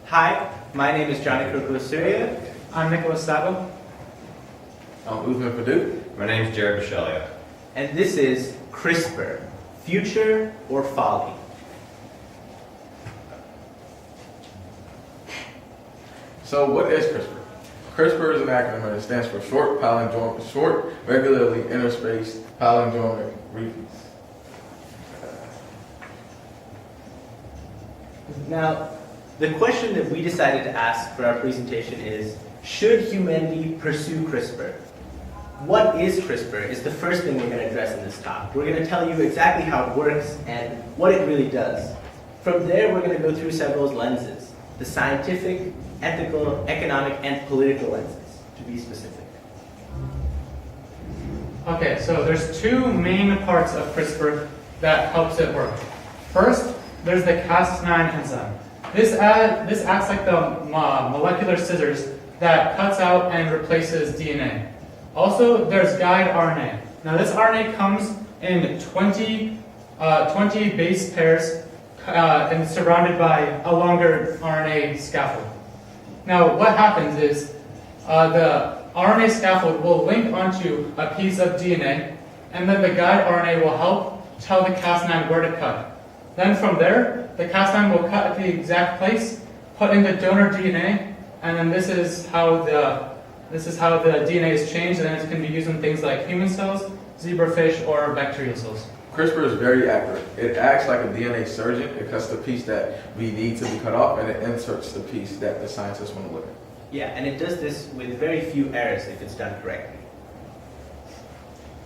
Hi, my name is Johnny Kurkula-Surya. I'm Nicholas Sabo. I'm Uthman Purdue. My name is Jared Michelia. And this is CRISPR, Future or Folly. So what is CRISPR? CRISPR is an acronym and it stands for short regularly interspaced palindromic repeats. Now, the question that we decided to ask for our presentation is, should humanity pursue CRISPR? What is CRISPR is the first thing we're going to address in this talk. We're going to tell you exactly how it works and what it really does. From there, we're going to go through several lenses: the scientific, ethical, economic, and political lenses, to be specific. Okay, so there's two main parts of CRISPR that helps it work. First, there's the Cas9 enzyme. This acts like the molecular scissors that cuts out and replaces DNA. Also, there's guide RNA. Now, this RNA comes in 20 base pairs and surrounded by a longer RNA scaffold. Now, what happens is the RNA scaffold will link onto a piece of DNA, and then the guide RNA will help tell the Cas9 where to cut. Then from there, the Cas9 will cut at the exact place, put in the donor DNA, and then this is how the DNA is changed, and then it can be used in things like human cells, zebrafish, or bacterial cells. CRISPR is very accurate. It acts like a DNA surgeon. It cuts the piece that we need to be cut off, and it inserts the piece that the scientists want to look at. Yeah, and it does this with very few errors if it's done correctly.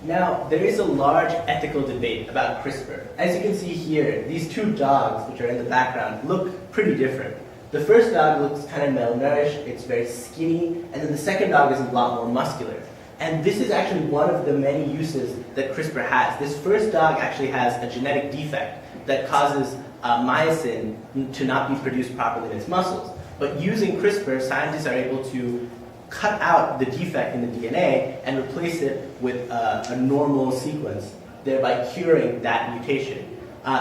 Now, there is a large ethical debate about CRISPR. As you can see here, these two dogs, which are in the background, look pretty different. The first dog looks kind of malnourished, it's very skinny, and then the second dog is a lot more muscular. And this is actually one of the many uses that CRISPR has. This first dog actually has a genetic defect that causes myosin to not be produced properly in its muscles. But using CRISPR, scientists are able to cut out the defect in the DNA and replace it with a normal sequence, thereby curing that mutation.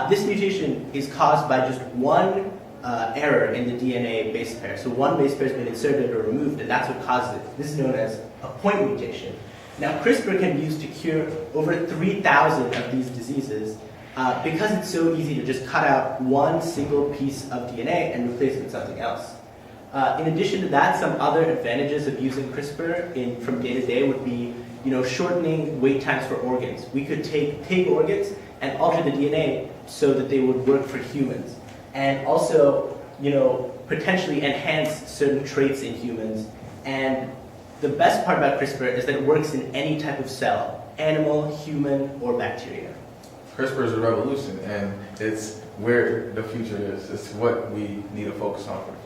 This mutation is caused by just one error in the DNA base pair. So one base pair has been inserted or removed, and that's what causes it. This is known as a point mutation. Now, CRISPR can be used to cure over 3,000 of these diseases because it's so easy to just cut out one single piece of DNA and replace it with something else. In addition to that, some other advantages of using CRISPR from day to day would be, shortening wait times for organs. We could take pig organs and alter the DNA so that they would work for humans, and also, potentially enhance certain traits in humans. And the best part about CRISPR is that it works in any type of cell, animal, human, or bacteria. CRISPR is a revolution, and it's where the future is. It's what we need to focus on for the future.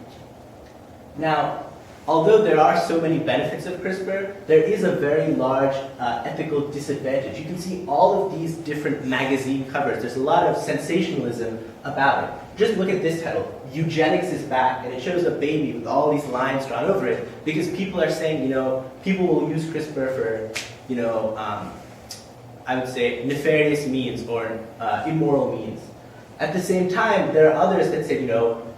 Now, although there are so many benefits of CRISPR, there is a very large ethical disadvantage. You can see all of these different magazine covers. There's a lot of sensationalism about it. Just look at this title, Eugenics is Back, and it shows a baby with all these lines drawn over it because people are saying, people will use CRISPR for, I would say, nefarious means or immoral means. At the same time, there are others that say,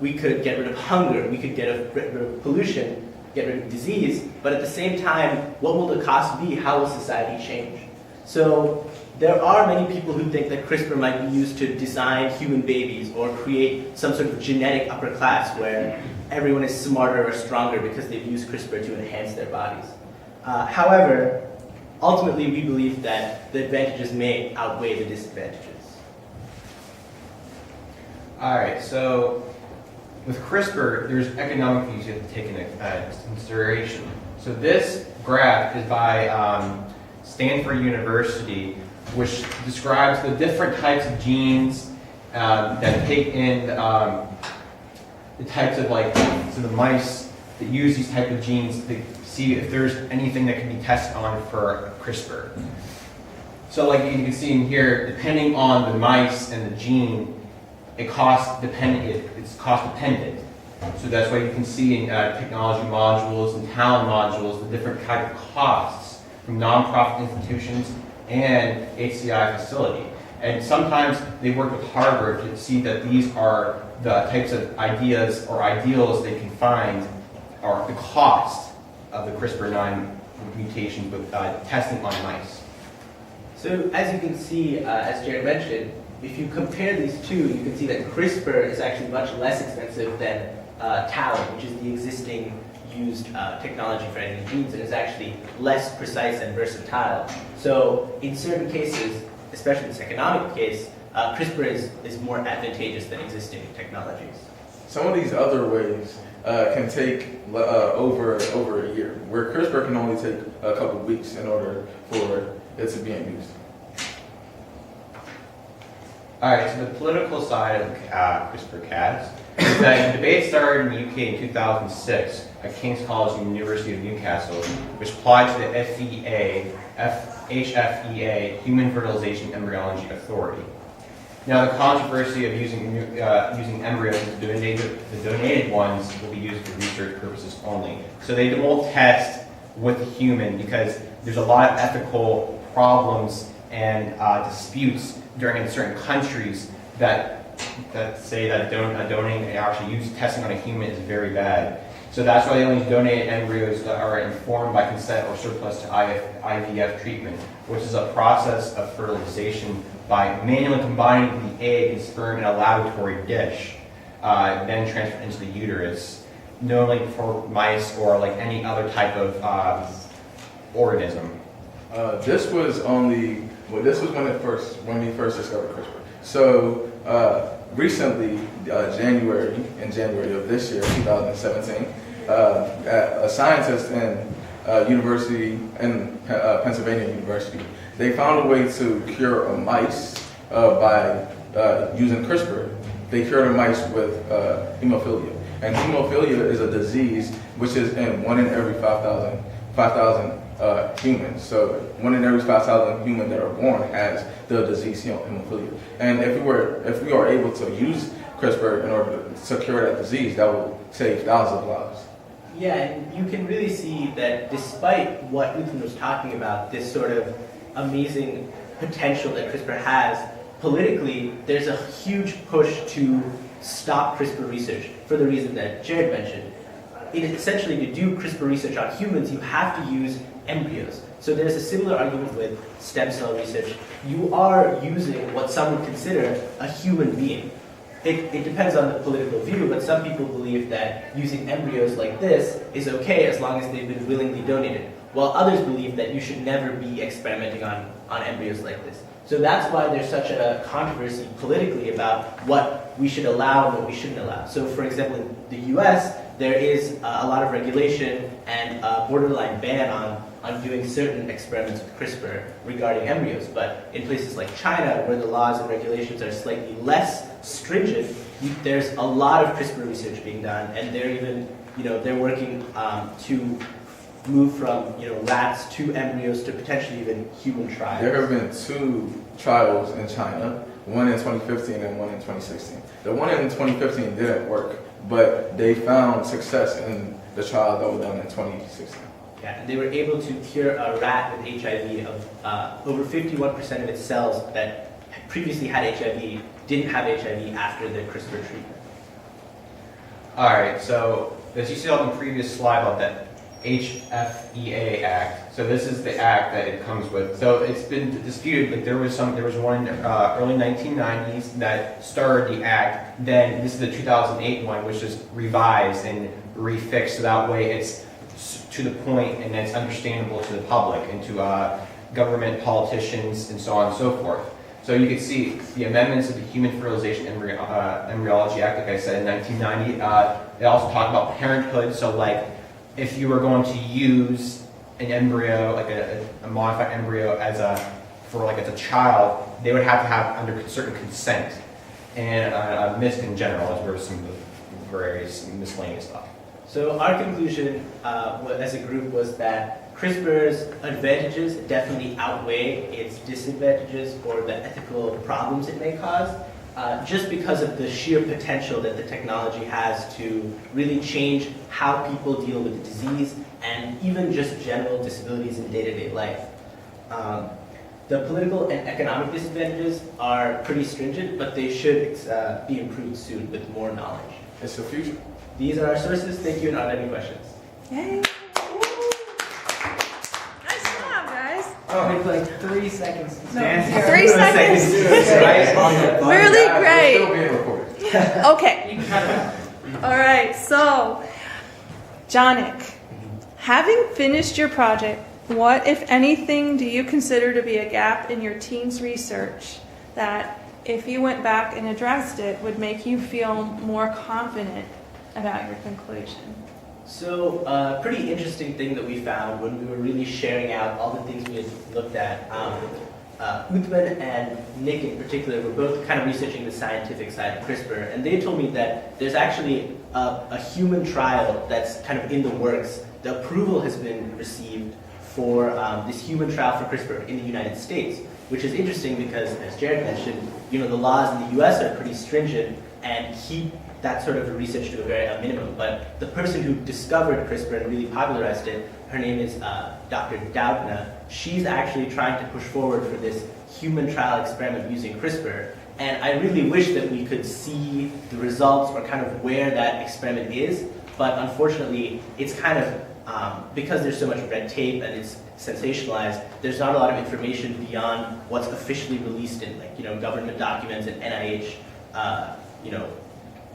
we could get rid of hunger, we could get rid of pollution, get rid of disease, but at the same time, what will the cost be? How will society change? So there are many people who think that CRISPR might be used to design human babies or create some sort of genetic upper class where everyone is smarter or stronger because they've used CRISPR to enhance their bodies. However, ultimately we believe that the advantages may outweigh the disadvantages. All right, so with CRISPR, there's economic views you have to take into consideration. So this graph is by Stanford University, which describes the different types of genes that take in the types of the mice that use these type of genes to see if there's anything that can be tested on for CRISPR. So like you can see in here, depending on the mice and the gene, it's cost dependent. So that's why you can see in technology modules and talent modules the different type of costs from nonprofit institutions and HCI facility. And sometimes they work with Harvard to see that these are the types of ideas or ideals they can find, or the cost of the CRISPR-9 mutations with testing on mice. So as you can see, as Jared mentioned, if you compare these two, you can see that CRISPR is actually much less expensive than TALEN, which is the existing used technology for editing genes, and is actually less precise and versatile. So in certain cases, especially this economic case, CRISPR is more advantageous than existing technologies. Some of these other ways can take over a year, where CRISPR can only take a couple of weeks in order for it to be in use. All right, so the political side of CRISPR-Cas is that the debate started in the UK in 2006 at King's College University of Newcastle, which applied to the HFEA, Human Fertilization Embryology Authority. Now, the controversy of using embryos, the donated ones, will be used for research purposes only. So they won't test with a human because there's a lot of ethical problems and disputes during certain countries that say that donating actually testing on a human is very bad. So that's why they only donate embryos that are informed by consent or surplus to IVF treatment, which is a process of fertilization by manually combining the egg and sperm in a laboratory dish, then transferred into the uterus, normally for mice or like any other type of organism. This was when we first discovered CRISPR. So recently, in January of this year, 2017, a scientist in Pennsylvania University, they found a way to cure a mice by using CRISPR. They cured a mice with hemophilia, and hemophilia is a disease which is in 1 in every 5,000 humans. So 1 in every 5,000 humans that are born has the disease hemophilia. And if we are able to use CRISPR in order to cure that disease, that will save thousands of lives. Yeah, and you can really see that despite what Uthan was talking about, this sort of amazing potential that CRISPR has, politically, there's a huge push to stop CRISPR research for the reason that Jared mentioned. Essentially, to do CRISPR research on humans, you have to use embryos. So there's a similar argument with stem cell research. You are using what some would consider a human being. It depends on the political view, but some people believe that using embryos like this is okay as long as they've been willingly donated, while others believe that you should never be experimenting on embryos like this. So that's why there's such a controversy politically about what we should allow and what we shouldn't allow. So for example, in the US, there is a lot of regulation and a borderline ban on doing certain experiments with CRISPR regarding embryos. But in places like China, where the laws and regulations are slightly less stringent, there's a lot of CRISPR research being done, and they're even, they're working to move from, rats to embryos to potentially even human trials. There have been 2 trials in China, one in 2015 and one in 2016. The one in 2015 didn't work, but they found success in the trial that was done in 2016. Yeah, and they were able to cure a rat with HIV of over 51% of its cells that previously had HIV didn't have HIV after the CRISPR treatment. All right, so as you saw on the previous slide about that HFEA Act, so this is the act that it comes with. So it's been disputed, but there was one in early 1990s that started the act. Then this is the 2008 one, which is revised and refixed, so that way it's to the point and it's understandable to the public and to government, politicians, and so on and so forth. So you can see the amendments of the Human Fertilization Embryology Act, like I said, in 1990. They also talk about parenthood. So like if you were going to use an embryo, like a modified embryo as a child, they would have to have under certain consent. And MISC in general is where some of the various miscellaneous stuff. So our conclusion as a group was that CRISPR's advantages definitely outweigh its disadvantages or the ethical problems it may cause, just because of the sheer potential that the technology has to really change how people deal with the disease and even just general disabilities in day-to-day life. The political and economic disadvantages are pretty stringent, but they should be improved soon with more knowledge. It's the future. These are our sources. Thank you, and are there any questions? Yay. Nice job, guys. Oh, like 3 seconds. No, Stand 3 seconds. Right on the button. Really Guys, great. We're still being recorded. Okay. All right. So, Jonik, having finished your project, what, if anything, do you consider to be a gap in your team's research that, if you went back and addressed it, would make you feel more confident about your conclusion? So, a pretty interesting thing that we found when we were really sharing out all the things we had looked at, Uthman and Nick in particular were both kind of researching the scientific side of CRISPR, and they told me that there's actually a human trial that's kind of in the works. The approval has been received for this human trial for CRISPR in the United States, which is interesting because, as Jared mentioned, the laws in the U.S. are pretty stringent, and that sort of research to a minimum. But the person who discovered CRISPR and really popularized it, her name is Dr. Doudna. She's actually trying to push forward for this human trial experiment using CRISPR. And I really wish that we could see the results or kind of where that experiment is. But unfortunately, it's kind of, because there's so much red tape and it's sensationalized, there's not a lot of information beyond what's officially released in government documents and NIH,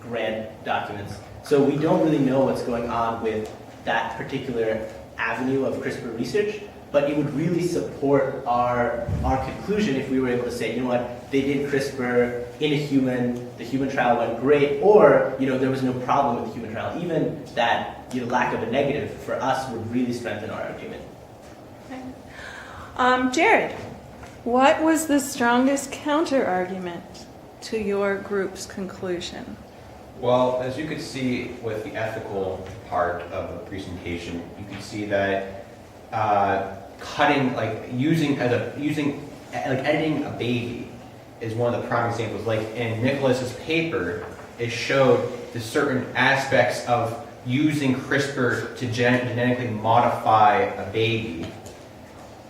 grant documents. So we don't really know what's going on with that particular avenue of CRISPR research, but it would really support our conclusion if we were able to say, you know what, they did CRISPR in a human, the human trial went great, or there was no problem with the human trial. Even that lack of a negative for us would really strengthen our argument. Okay. Jared, what was the strongest counter argument to your group's conclusion? Well, as you could see with the ethical part of the presentation, you can see that editing a baby is one of the prime examples. Like in Nicholas's paper, it showed the certain aspects of using CRISPR to genetically modify a baby.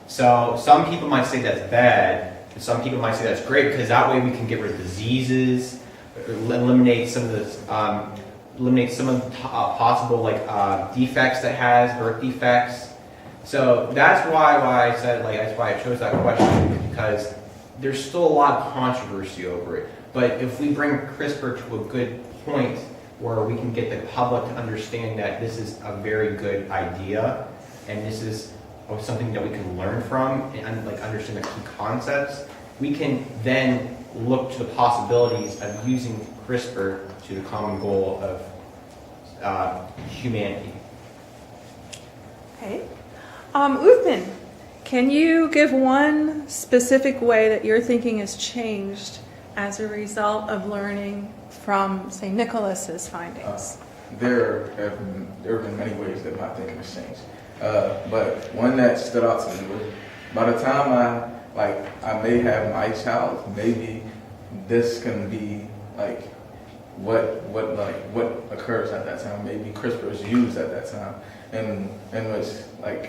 So some people might say that's bad, and some people might say that's great because that way we can get rid of diseases, eliminate some of the possible defects that has, birth defects. So that's why I said that's why I chose that question, because there's still a lot of controversy over it. But if we bring CRISPR to a good point where we can get the public to understand that this is a very good idea and this is something that we can learn from and understand the key concepts, we can then look to the possibilities of using CRISPR to the common goal of humanity. Okay. Uthman, can you give one specific way that your thinking has changed as a result of learning from, say, Nicholas's findings? There have been many ways that my thinking has changed. But one that stood out to me was, by the time I may have my child, maybe this can be what occurs at that time. Maybe CRISPR is used at that time, and which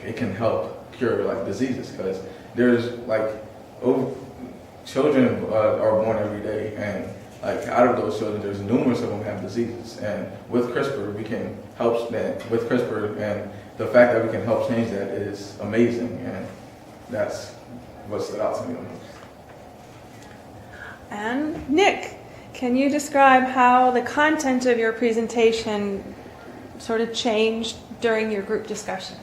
it can help cure diseases, because there's children are born every day, and out of those children, there's numerous of them have diseases, and with CRISPR we can help that. With CRISPR, and the fact that we can help change that is amazing, and that's what stood out to me the most. And Nick, can you describe how the content of your presentation sort of changed during your group discussion?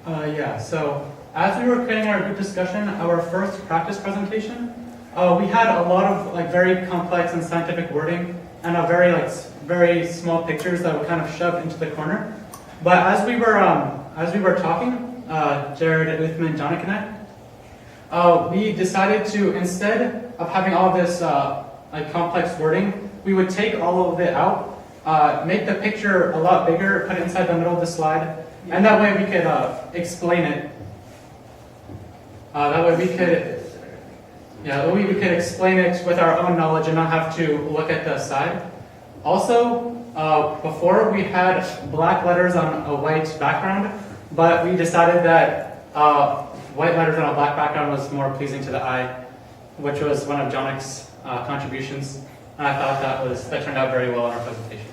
Yeah, so as we were creating our group discussion, our first practice presentation, we had a lot of very complex and scientific wording and a very small pictures that were kind of shoved into the corner. But as we were talking, Jared, Uthman, Jonik, and I, we decided to, instead of having all this complex wording, we would take all of it out, make the picture a lot bigger, put it inside the middle of the slide, and that way we could explain it. That way we could explain it with our own knowledge and not have to look at the side. Also, before we had black letters on a white background, but we decided that white letters on a black background was more pleasing to the eye, which was one of Jonik's contributions. And I thought that turned out very well in our presentation.